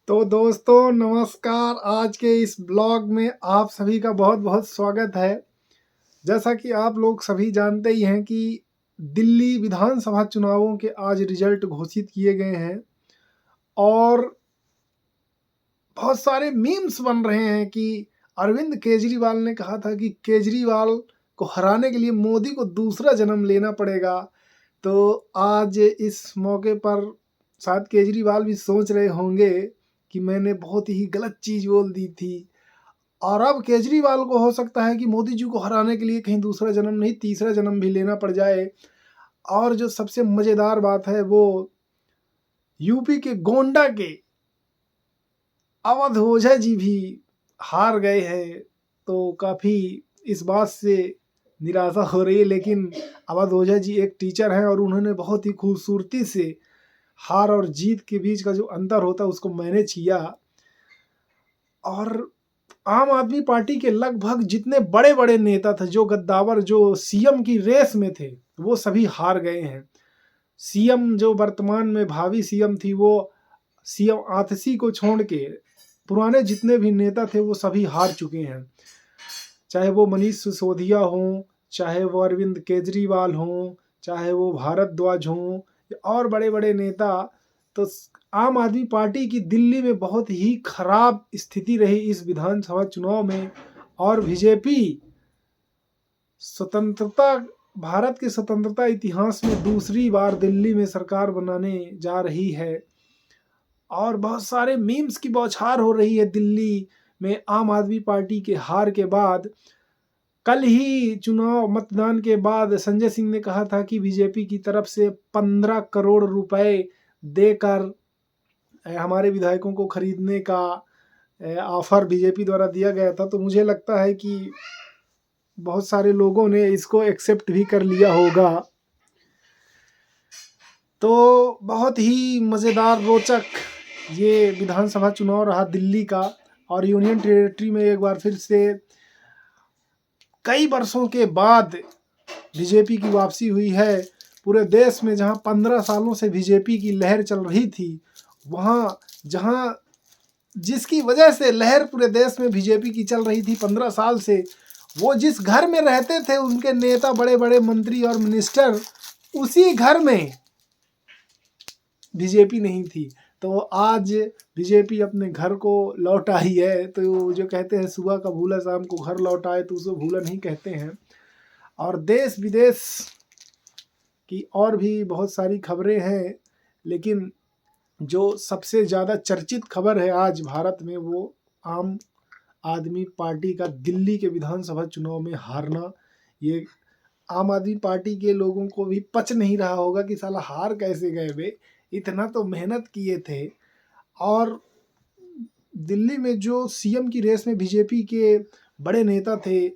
तो दोस्तों नमस्कार। आज के इस ब्लॉग में आप सभी का बहुत बहुत स्वागत है। जैसा कि आप लोग सभी जानते ही हैं कि दिल्ली विधानसभा चुनावों के आज रिजल्ट घोषित किए गए हैं और बहुत सारे मीम्स बन रहे हैं कि अरविंद केजरीवाल ने कहा था कि केजरीवाल को हराने के लिए मोदी को दूसरा जन्म लेना पड़ेगा। तो आज इस मौके पर शायद केजरीवाल भी सोच रहे होंगे कि मैंने बहुत ही गलत चीज़ बोल दी थी और अब केजरीवाल को हो सकता है कि मोदी जी को हराने के लिए कहीं दूसरा जन्म नहीं तीसरा जन्म भी लेना पड़ जाए। और जो सबसे मज़ेदार बात है वो यूपी के गोंडा के अवध ओझा जी भी हार गए हैं। तो काफ़ी इस बात से निराशा हो रही है, लेकिन अवध ओझा जी एक टीचर हैं और उन्होंने बहुत ही खूबसूरती से हार और जीत के बीच का जो अंतर होता है उसको मैनेज किया। और आम आदमी पार्टी के लगभग जितने बड़े बड़े नेता थे, जो गद्दावर जो सीएम की रेस में थे, वो सभी हार गए हैं। सीएम जो वर्तमान में भावी सीएम थी वो सीएम आतिशी को छोड़ के पुराने जितने भी नेता थे वो सभी हार चुके हैं। चाहे वो मनीष सिसोदिया हों, चाहे वो अरविंद केजरीवाल हों, चाहे वो भारद्वाज हों और बड़े बड़े नेता। तो आम आदमी पार्टी की दिल्ली में बहुत ही खराब स्थिति रही इस विधानसभा चुनाव में। और बीजेपी स्वतंत्रता भारत के स्वतंत्रता इतिहास में दूसरी बार दिल्ली में सरकार बनाने जा रही है और बहुत सारे मीम्स की बौछार हो रही है दिल्ली में आम आदमी पार्टी के हार के बाद। कल ही चुनाव मतदान के बाद संजय सिंह ने कहा था कि बीजेपी की तरफ से 15 करोड़ रुपए देकर हमारे विधायकों को खरीदने का ऑफर बीजेपी द्वारा दिया गया था। तो मुझे लगता है कि बहुत सारे लोगों ने इसको एक्सेप्ट भी कर लिया होगा। तो बहुत ही मज़ेदार रोचक ये विधानसभा चुनाव रहा दिल्ली का। और यूनियन टेरिटरी में एक बार फिर से कई वर्षों के बाद बीजेपी की वापसी हुई है। पूरे देश में जहां 15 सालों से बीजेपी की लहर चल रही थी, वहां जहां जिसकी वजह से लहर पूरे देश में बीजेपी की चल रही थी 15 साल से, वो जिस घर में रहते थे उनके नेता बड़े बड़े मंत्री और मिनिस्टर, उसी घर में बीजेपी नहीं थी। तो आज बीजेपी अपने घर को लौट आई है। तो जो कहते हैं सुबह का भूला शाम को घर लौट आए, तो उसे भूला नहीं कहते हैं। और देश विदेश की और भी बहुत सारी खबरें हैं, लेकिन जो सबसे ज़्यादा चर्चित खबर है आज भारत में वो आम आदमी पार्टी का दिल्ली के विधानसभा चुनाव में हारना। ये आम आदमी पार्टी के लोगों को भी पच नहीं रहा होगा कि साला हार कैसे गए बे, इतना तो मेहनत किए थे। और दिल्ली में जो सीएम की रेस में बीजेपी के बड़े नेता थे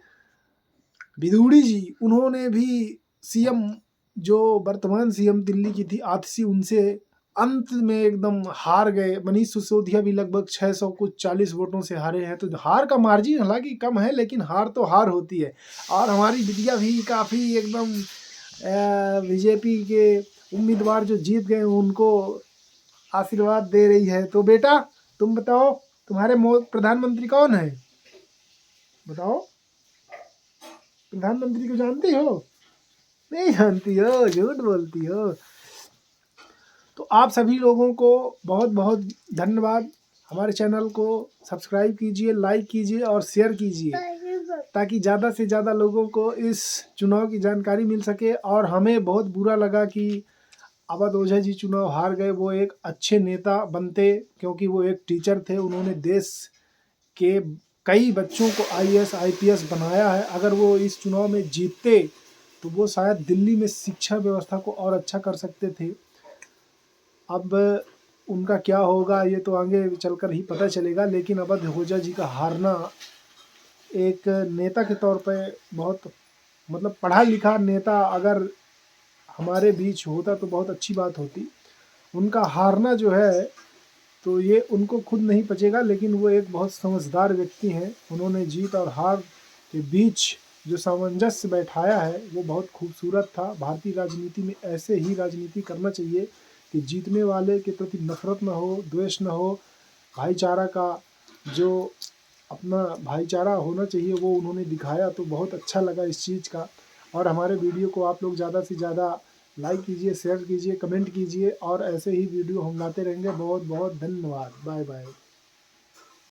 विदुड़ी जी, उन्होंने भी सीएम जो वर्तमान सीएम दिल्ली की थी आतिशी, उनसे अंत में एकदम हार गए। मनीष सिसोदिया भी लगभग 600 कुछ 40 वोटों से हारे हैं। तो हार का मार्जिन हालांकि कम है, लेकिन हार तो हार होती है। और हमारी बिटिया भी काफ़ी एकदम बीजेपी के उम्मीदवार जो जीत गए उनको आशीर्वाद दे रही है। तो बेटा तुम बताओ, तुम्हारे प्रधानमंत्री कौन है? बताओ, प्रधानमंत्री को जानती हो? नहीं जानती हो, झूठ बोलती हो। तो आप सभी लोगों को बहुत बहुत धन्यवाद। हमारे चैनल को सब्सक्राइब कीजिए, लाइक कीजिए और शेयर कीजिए, ताकि ज़्यादा से ज़्यादा लोगों को इस चुनाव की जानकारी मिल सके। और हमें बहुत बुरा लगा कि अवध ओझा जी चुनाव हार गए। वो एक अच्छे नेता बनते, क्योंकि वो एक टीचर थे, उन्होंने देश के कई बच्चों को आईएएस आईपीएस बनाया है। अगर वो इस चुनाव में जीतते तो वो शायद दिल्ली में शिक्षा व्यवस्था को और अच्छा कर सकते थे। अब उनका क्या होगा ये तो आगे चलकर ही पता चलेगा। लेकिन अवध ओझा जी का हारना एक नेता के तौर पे बहुत मतलब पढ़ा लिखा नेता अगर हमारे बीच होता तो बहुत अच्छी बात होती। उनका हारना जो है तो ये उनको खुद नहीं पचेगा, लेकिन वो एक बहुत समझदार व्यक्ति हैं। उन्होंने जीत और हार के बीच जो सामंजस्य बैठाया है वो बहुत खूबसूरत था। भारतीय राजनीति में ऐसे ही राजनीति करना चाहिए कि जीतने वाले के प्रति नफरत न हो, द्वेष न हो, भाईचारा का जो अपना भाईचारा होना चाहिए वो उन्होंने दिखाया, तो बहुत अच्छा लगा इस चीज़ का। और हमारे वीडियो को आप लोग ज़्यादा से ज़्यादा लाइक कीजिए, शेयर कीजिए, कमेंट कीजिए, और ऐसे ही वीडियो हम लाते रहेंगे। बहुत बहुत धन्यवाद। Bye bye.